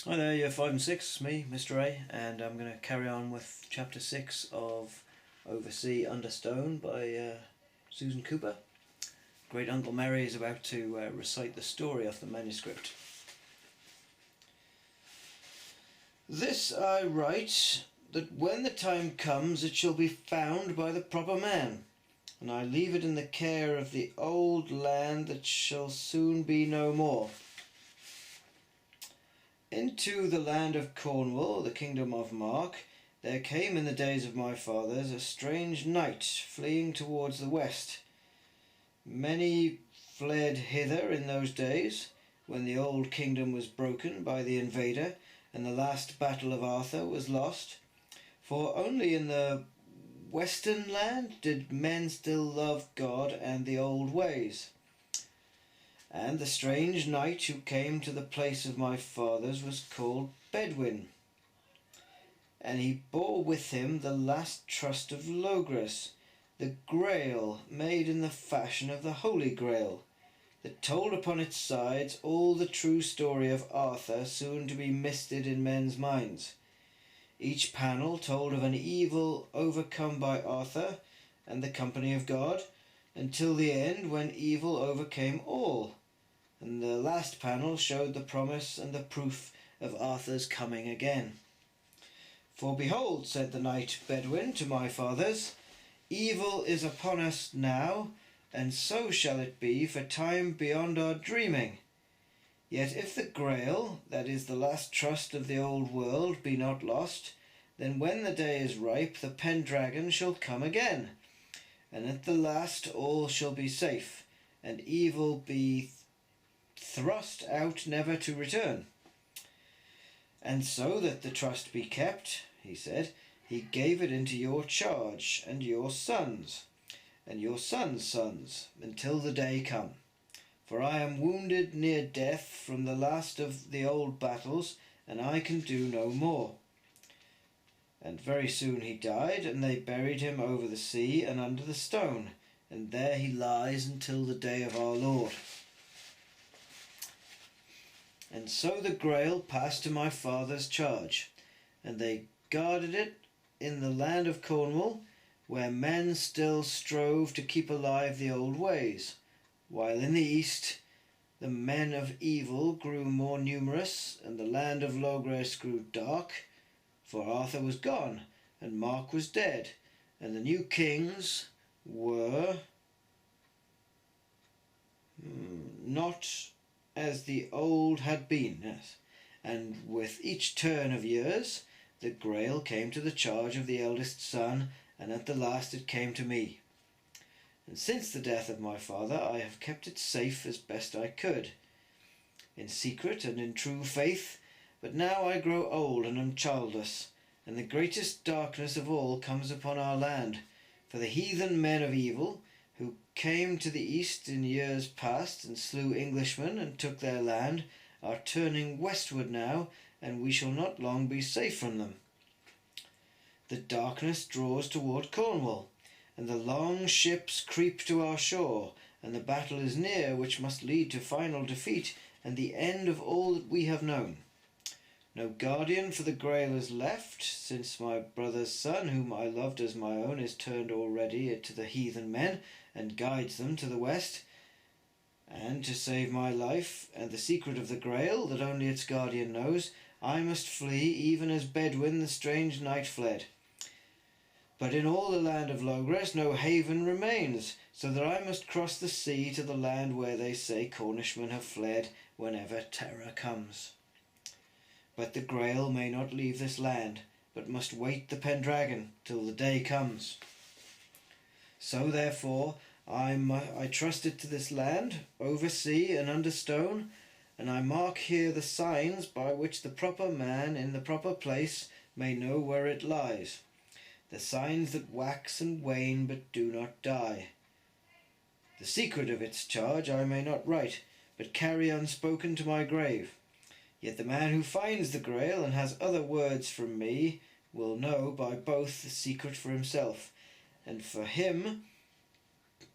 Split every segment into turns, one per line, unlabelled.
Hi there, year 5 and 6, me, Mr. A, and I'm going to carry on with chapter 6 of Oversea Under Stone by Susan Cooper. Great Uncle Merry is about to recite the story of the manuscript. This I write, that when the time comes it shall be found by the proper man, and I leave it in the care of the old land that shall soon be no more. Into the land of Cornwall, the kingdom of Mark, there came in the days of my fathers a strange knight fleeing towards the west. Many fled hither in those days, when the old kingdom was broken by the invader, and the last battle of Arthur was lost. For only in the western land did men still love God and the old ways. And the strange knight who came to the place of my fathers was called Bedwin, and he bore with him the last trust of Logres, the Grail made in the fashion of the Holy Grail, that told upon its sides all the true story of Arthur, soon to be misted in men's minds. Each panel told of an evil overcome by Arthur and the company of God, until the end when evil overcame all. And the last panel showed the promise and the proof of Arthur's coming again. For behold, said the knight Bedwin to my fathers, evil is upon us now, and so shall it be for time beyond our dreaming. Yet if the Grail, that is the last trust of the old world, be not lost, then when the day is ripe the Pendragon shall come again, and at the last all shall be safe, and evil be thrust out never to return. And so that the trust be kept, he said, he gave it into your charge, and your sons' sons, until the day come. For I am wounded near death from the last of the old battles, and I can do no more. And very soon he died, and they buried him over the sea and under the stone, and there he lies until the day of our Lord. And so the Grail passed to my father's charge, and they guarded it in the land of Cornwall, where men still strove to keep alive the old ways, while in the east the men of evil grew more numerous, and the land of Logres grew dark, for Arthur was gone, and Mark was dead, and the new kings were not as the old had been, yes. And with each turn of years the Grail came to the charge of the eldest son, and at the last it came to me. And since the death of my father I have kept it safe as best I could, in secret and in true faith, but now I grow old and am childless, and the greatest darkness of all comes upon our land, for the heathen men of evil, who came to the east in years past and slew Englishmen and took their land, are turning westward now, and we shall not long be safe from them. The darkness draws toward Cornwall, and the long ships creep to our shore, and the battle is near which must lead to final defeat and the end of all that we have known. No guardian for the Grail is left, since my brother's son, whom I loved as my own, is turned already to the heathen men, and guides them to the west. And to save my life, and the secret of the Grail, that only its guardian knows, I must flee, even as Bedwin the strange knight fled. But in all the land of Logres no haven remains, so that I must cross the sea to the land where they say Cornishmen have fled whenever terror comes. But the Grail may not leave this land, but must wait the Pendragon till the day comes. So therefore I trust it to this land, over sea and under stone, and I mark here the signs by which the proper man in the proper place may know where it lies, the signs that wax and wane but do not die. The secret of its charge I may not write, but carry unspoken to my grave. Yet the man who finds the Grail and has other words from me will know by both the secret for himself, and for him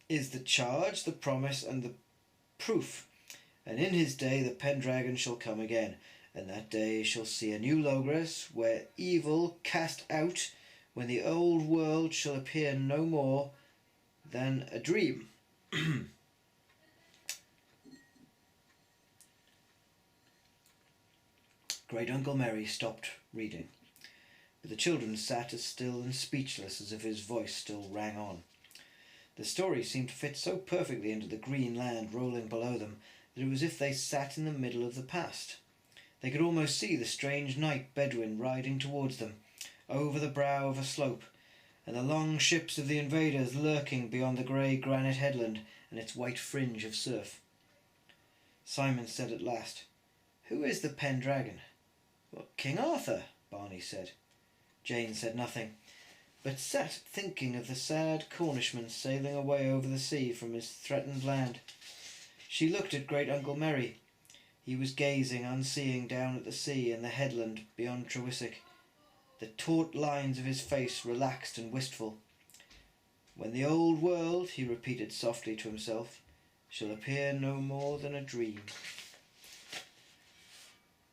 is the charge, the promise, and the proof. And in his day the Pendragon shall come again, and that day shall see a new Logres, where evil cast out, when the old world shall appear no more than a dream. Great Uncle Merry stopped reading, but the children sat as still and speechless as if his voice still rang on. The story seemed to fit so perfectly into the green land rolling below them that it was as if they sat in the middle of the past. They could almost see the strange night Bedouin riding towards them, over the brow of a slope, and the long ships of the invaders lurking beyond the grey granite headland and its white fringe of surf. Simon said at last, "Who is the Pendragon?" "Well, King Arthur," Barney said. Jane said nothing, but sat thinking of the sad Cornishman sailing away over the sea from his threatened land. She looked at Great Uncle Merry. He was gazing unseeing down at the sea and the headland beyond Trewiswick. The taut lines of his face relaxed and wistful. "When the old world," he repeated softly to himself, "shall appear no more than a dream."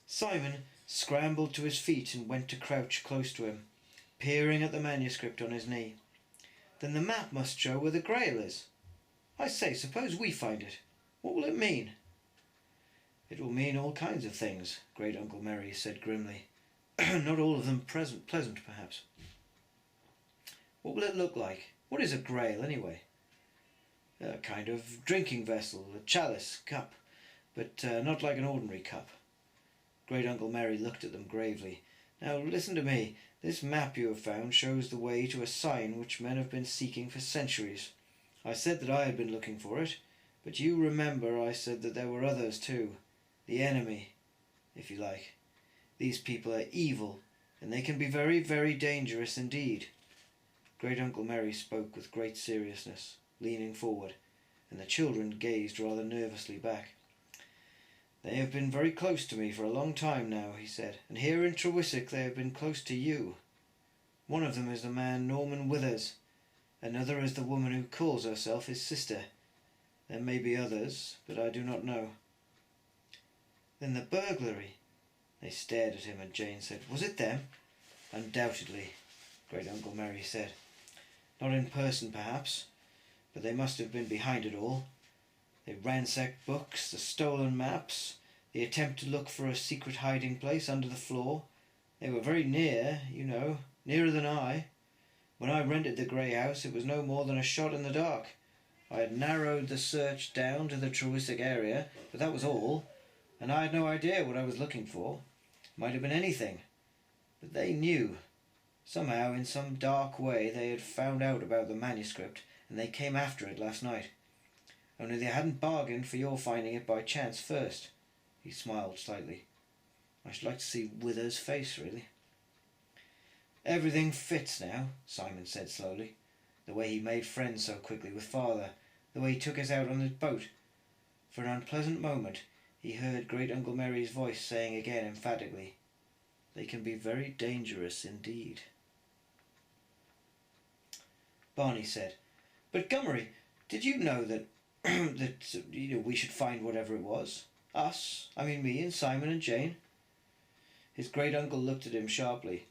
Simon scrambled to his feet and went to crouch close to him, peering at the manuscript on his knee. "Then the map must show where the Grail is. I say, suppose we find it. What will it mean?" "It will mean all kinds of things," Great Uncle Merry said grimly. "Not all of them pleasant, perhaps." "What will it look like? What is a Grail, anyway?" "A kind of drinking vessel, a chalice, cup, but not like an ordinary cup." Great Uncle Merry looked at them gravely. "Now listen to me. This map you have found shows the way to a sign which men have been seeking for centuries. I said that I had been looking for it, but you remember I said that there were others too. The enemy, if you like. These people are evil, and they can be very, very dangerous indeed." Great Uncle Merry spoke with great seriousness, leaning forward, and the children gazed rather nervously back. "They have been very close to me for a long time now," he said, "and here in Trewiswick they have been close to you. One of them is the man Norman Withers, another is the woman who calls herself his sister. There may be others, but I do not know." "Then the burglary?" They stared at him, and Jane said, "Was it them?" "Undoubtedly," Great Uncle Merry said. "Not in person, perhaps, but they must have been behind it all. They ransacked books, the stolen maps, the attempt to look for a secret hiding place under the floor. They were very near, you know, nearer than I. When I rented the grey house it was no more than a shot in the dark. I had narrowed the search down to the Trewiswick area, but that was all, and I had no idea what I was looking for. Might have been anything. But they knew. Somehow, in some dark way, they had found out about the manuscript, and they came after it last night. Only they hadn't bargained for your finding it by chance first." He smiled slightly. "I should like to see Withers' face, really." "Everything fits now," Simon said slowly. "The way he made friends so quickly with Father, the way he took us out on his boat." For an unpleasant moment he heard Great Uncle Merry's voice saying again emphatically, "They can be very dangerous indeed." Barney said, "But Gummery, did you know that we should find whatever it was? Us, I mean me and Simon and Jane?" His great uncle looked at him sharply.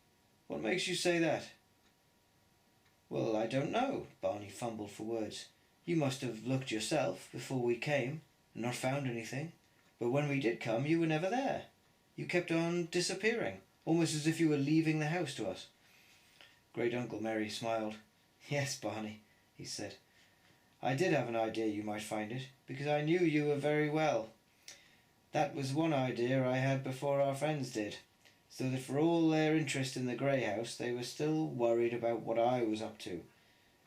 "What makes you say that?" "Well, I don't know." Barney fumbled for words. "You must have looked yourself before we came and not found anything. But when we did come you were never there. You kept on disappearing, almost as if you were leaving the house to us." Great Uncle Merry smiled. "Yes, Barney," he said. "I did have an idea you might find it, because I knew you very well. That was one idea I had before our friends did, so that for all their interest in the grey house they were still worried about what I was up to,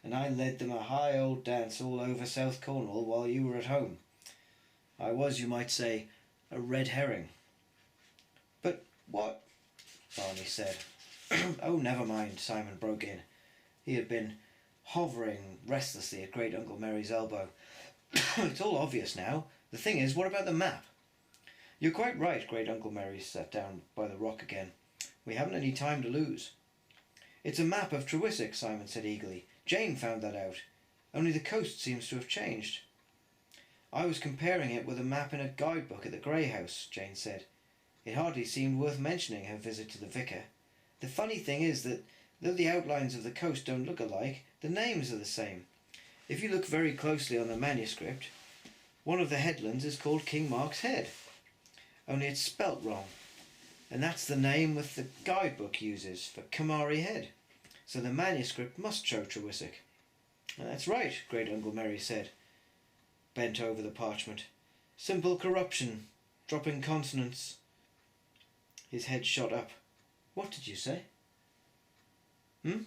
and I led them a high old dance all over South Cornwall while you were at home. I was, you might say, a red herring." "But what—" Barney said. "Oh, never mind," Simon broke in. He had been hovering restlessly at Great Uncle Merry's elbow. "It's all obvious now. The thing is, what about the map?" "You're quite right." Great Uncle Merry sat down by the rock again. "We haven't any time to lose." "It's a map of Trewiswick," Simon said eagerly. "Jane found that out. Only the coast seems to have changed." "I was comparing it with a map in a guidebook at the Grey House," Jane said. It hardly seemed worth mentioning her visit to the vicar. The funny thing is that though the outlines of the coast don't look alike, the names are the same. If you look very closely on the manuscript, one of the headlands is called King Mark's Head, only it's spelt wrong, and that's the name that the guidebook uses for Kamari Head, so the manuscript must show Trewiswick. That's right, Great Uncle Merry said, bent over the parchment. Simple corruption, dropping consonants. His head shot up. What did you say? Did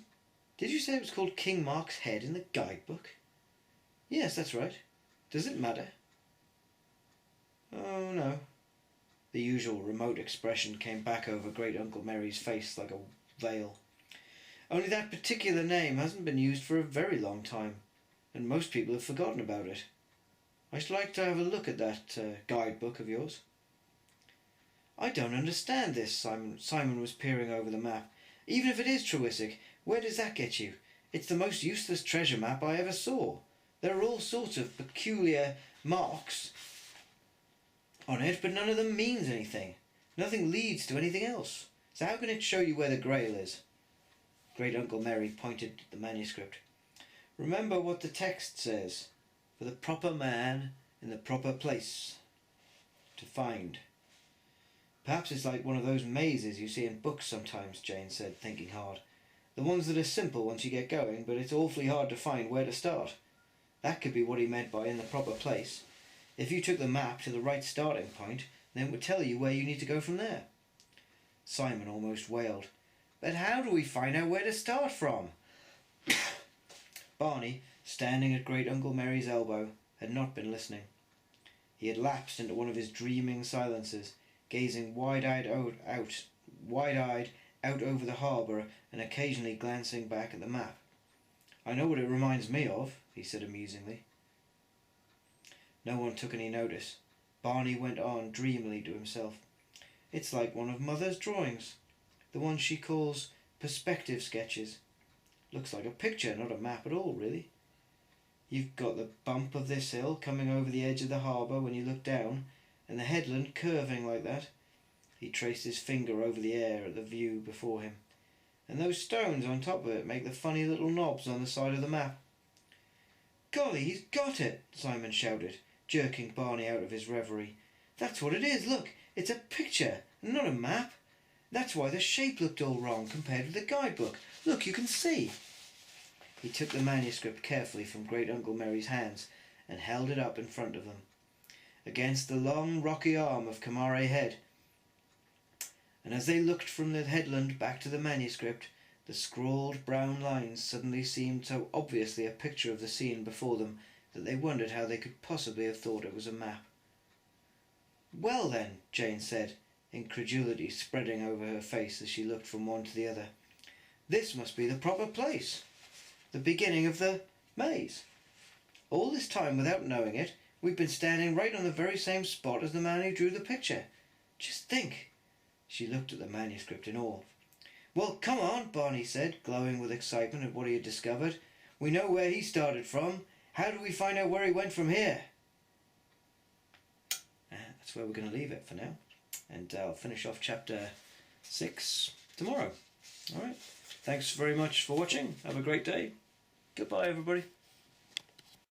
you say it was called King Mark's Head in the guidebook? Yes, that's right. Does it matter? Oh, no. The usual remote expression came back over Great Uncle Merry's face like a veil. Only that particular name hasn't been used for a very long time, and most people have forgotten about it. I should like to have a look at that guidebook of yours. I don't understand this, Simon was peering over the map. Even if it is Trewiswick, where does that get you? It's the most useless treasure map I ever saw. There are all sorts of peculiar marks on it, but none of them means anything. Nothing leads to anything else. So how can it show you where the Grail is? Great Uncle Merry pointed at the manuscript. Remember what the text says. For the proper man in the proper place to find. Perhaps it's like one of those mazes you see in books sometimes, Jane said, thinking hard. The ones that are simple once you get going, but it's awfully hard to find where to start. That could be what he meant by in the proper place. If you took the map to the right starting point, then it would tell you where you need to go from there. Simon almost wailed. But how do we find out where to start from? Barney, standing at Great Uncle Merry's elbow, had not been listening. He had lapsed into one of his dreaming silences, gazing wide-eyed out over the harbour and occasionally glancing back at the map. I know what it reminds me of, he said amusingly. No one took any notice. Barney went on dreamily to himself. It's like one of Mother's drawings, the one she calls perspective sketches. Looks like a picture, not a map at all, really. You've got the bump of this hill coming over the edge of the harbour when you look down, and the headland curving like that. He traced his finger over the air at the view before him. And those stones on top of it make the funny little knobs on the side of the map. Golly, he's got it, Simon shouted, jerking Barney out of his reverie. That's what it is, look, it's a picture, not a map. That's why the shape looked all wrong compared with the guidebook. Look, you can see. He took the manuscript carefully from Great Uncle Merry's hands and held it up in front of them, against the long rocky arm of Kamari Head. And as they looked from the headland back to the manuscript, the scrawled brown lines suddenly seemed so obviously a picture of the scene before them that they wondered how they could possibly have thought it was a map. Well then, Jane said, incredulity spreading over her face as she looked from one to the other. This must be the proper place. The beginning of the maze. All this time, without knowing it, we've been standing right on the very same spot as the man who drew the picture. Just think. She looked at the manuscript in awe. Well, come on, Barney said, glowing with excitement at what he had discovered. We know where he started from. How do we find out where he went from here? That's where we're going to leave it for now. And I'll finish off chapter 6 tomorrow. All right. Thanks very much for watching. Have a great day. Goodbye, everybody.